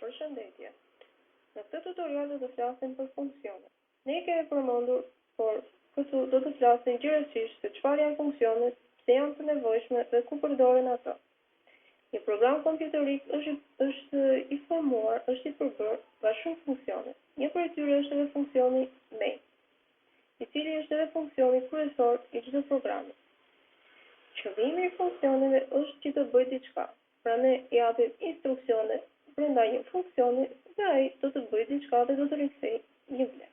Përshëndetje. Në këtë tutorial do të flasim për funksione. Ne i kemi përmendur, por këtu do të flasim gjithësisht se çfarë janë funksionet, pse janë të nevojshme dhe ku përdoren ato. Një program kompjuterik është i përbërë nga shumë funksione. Një prej tyre është edhe funksioni main, i cili është edhe funksioni kryesor i çdo programi. Qëllimi i funksioneve është që të bëjë diçka. Pra ne i japim instruksione brenda një funksioni dhe ai do të bëjë diçka dhe do të rikthejë një vlerë.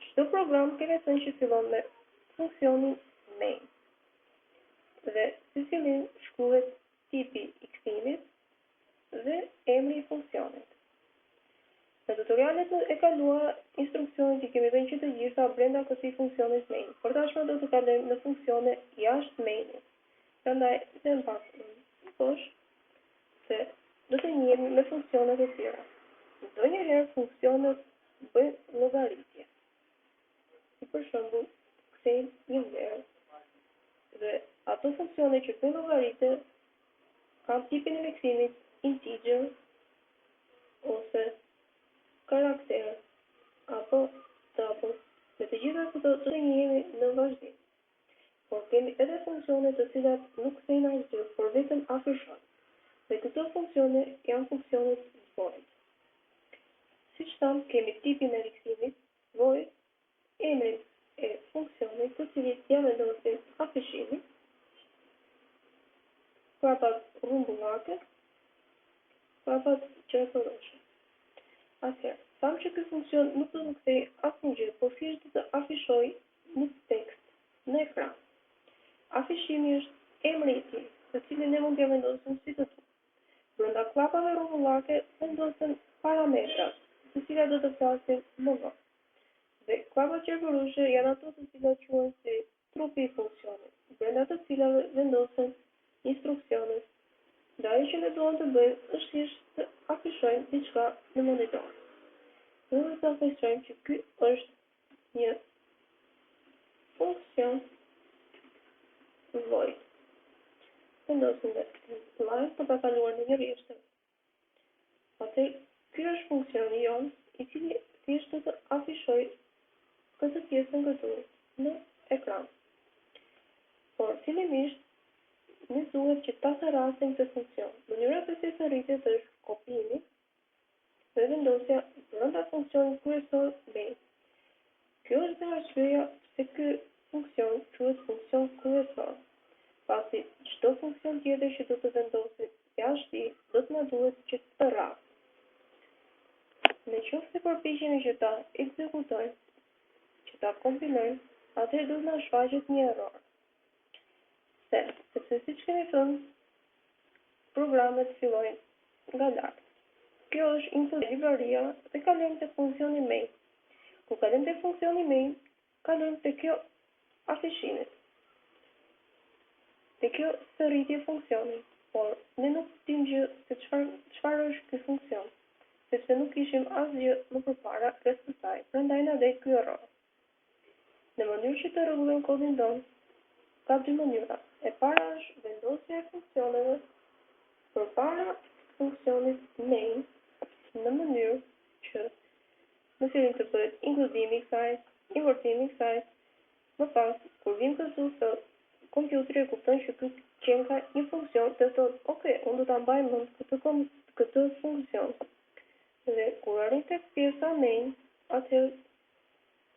Çdo program kemi thënë që fillon me funksionin main. Dhe si fillim shkruhet tipi i kthimit dhe emri i funksionit. Në tutorialet e kaluara, instruksionet i kemi dhënë që të gjitha brenda këtij funksioni main. Por tashmë do të kalojmë në funksione jashtë mainit. Prandaj them pak më poshtë se do të njihemi me funksionet e tjera. Ndonjëherë funksionet bëjnë llogaritje. Si për shembull, kthejnë një vlerë dhe ato funksione që bëjnë llogaritje kanë tipin e rikthimit integer ose karakter apo double. Me të gjitha këto do të njihemi në vazhdim. Por kemi edhe funksione të cilat nuk kthejnë asgjë, por vetëm afirmojnë. Dhe këto funksione janë funksionet void. Siç thamë, kemi tipin e rikthimit void, emrin e funksionit, të cilit ja vendosim afishimin, prapat rrumbullake, prapat qarkulloshe. Atëherë, thamë që ky funksion nuk do të kthejë asnjë, por thjesht do të afishojë një tekst në ekran. Afishimi është emri i tij, të cilin ne mund t'ia vendosim si të duam. Brenda klapave rrumbullake vendosen parametrat, të cilat do të flasim më vonë. Dhe klapat qarkulloshe janë ato të cilat quhen si trupi i funksionit, brenda të cilave vendosen instruksionet. Dhe ajo që ne duam të bëjmë është thjesht të afishojmë diçka në monitor. Ne do të afishojmë që ky është një funksion void. Vendosim dhe live për ta kaluar në një rrjeshtër. Atëherë, ky është funksioni jon, i cili thjesht do të afishojë këtë pjesën këtu në ekran. Por fillimisht ne duhet që ta therasim këtë funksion. Mënyra se si thërritet është kopimi dhe vendosja brenda funksionit kryesor main. Kjo është arsyeja pse ky funksion quhet funksion kryesor. Pasi çdo funksion tjetër që do të vendosim jashtë tij, do të na duhet që të rrasim. Në qoftë se përpiqemi që ta ekzekutojmë, që ta kompilojmë, atëherë do të na shfaqet një error. Sepse siç kemi thënë, programet fillojnë nga lart. Kjo është input libreria dhe kalojmë te funksioni main. Kur kalojmë te funksioni main, kalojmë te kjo afishimit. Te kjo thërritje funksioni, por ne nuk dim gjë se çfarë është ky funksion, sepse nuk kishim asgjë më përpara rreth kësaj, prandaj na det ky error. Në mënyrë që të rregullojmë kodin tonë, ka dy mënyra. E para është vendosja e funksioneve përpara funksionit main në mënyrë që në fillim të bëhet inkludimi i kësaj, importimi i kësaj. Më pas, kur vim këtu se kompjuteri e kupton që ky qen ka një funksion, dhe thotë, "Ok, unë do ta mbaj mend këtë funksion." Dhe kur arrin tek pjesa main, atëherë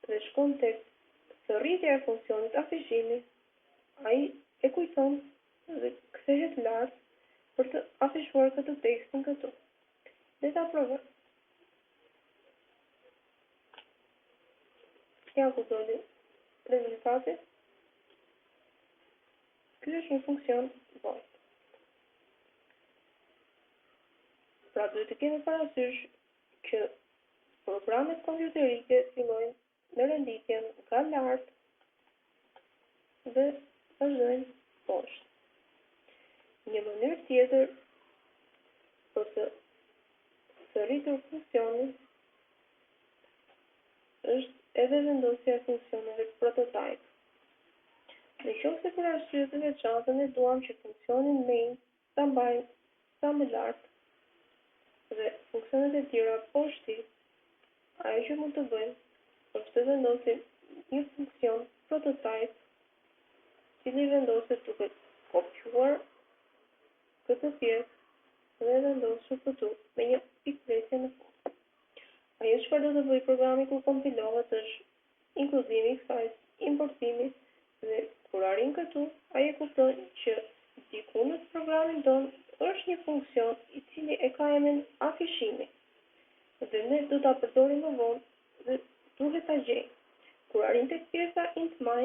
dhe shkon tek thërritja e funksionit afishimi, ai e kujton dhe kthehet lart për të afishuar këtë tekstin këtu. Dhe ta provoj. Ja ku doli rezultati. Ky është një funksion void. Pra duhet të kemi parasysh që programet kompjuterike fillojnë me renditjen nga lart dhe vazhdojnë poshtë. Një mënyrë tjetër për të thërritur funksionin është edhe vendosja e funksioneve prototype. Në qoftë se për arsye të veçantë ne duam që funksionin main ta mbajmë sa më lart, funksionet e tjera poshti, ajo që mund të bëjmë është të vendosim një funksion prototype, cili vendoset duke kopjuar këtë pjesë dhe vendosur këtu me një pikëpresje në fund. Ajo çfarë do të bëjë programi kur kompilohet është inkludimi i kësaj, importimi dhe kur arrin këtu, ai e kupton që diku në programin tonë është një funksion i cili e ka emrin afishimi. Dhe ne do ta përdorim më vonë dhe duhet ta gjejmë. Kur arrin tek pjesa int my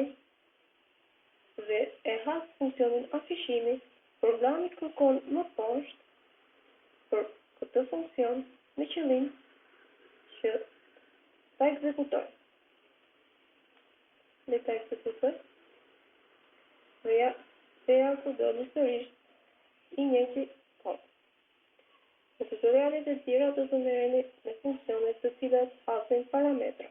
dhe e has funksionin afishimi, programi kërkon më poshtë për këtë funksion me qëllim që ta ekzekutoj. Le ta ekzekutoj. Dhe ja ku do historisht i njëjti kod. Në tutorialet e tjera do të merreni me funksionet të cilat hasin parametra.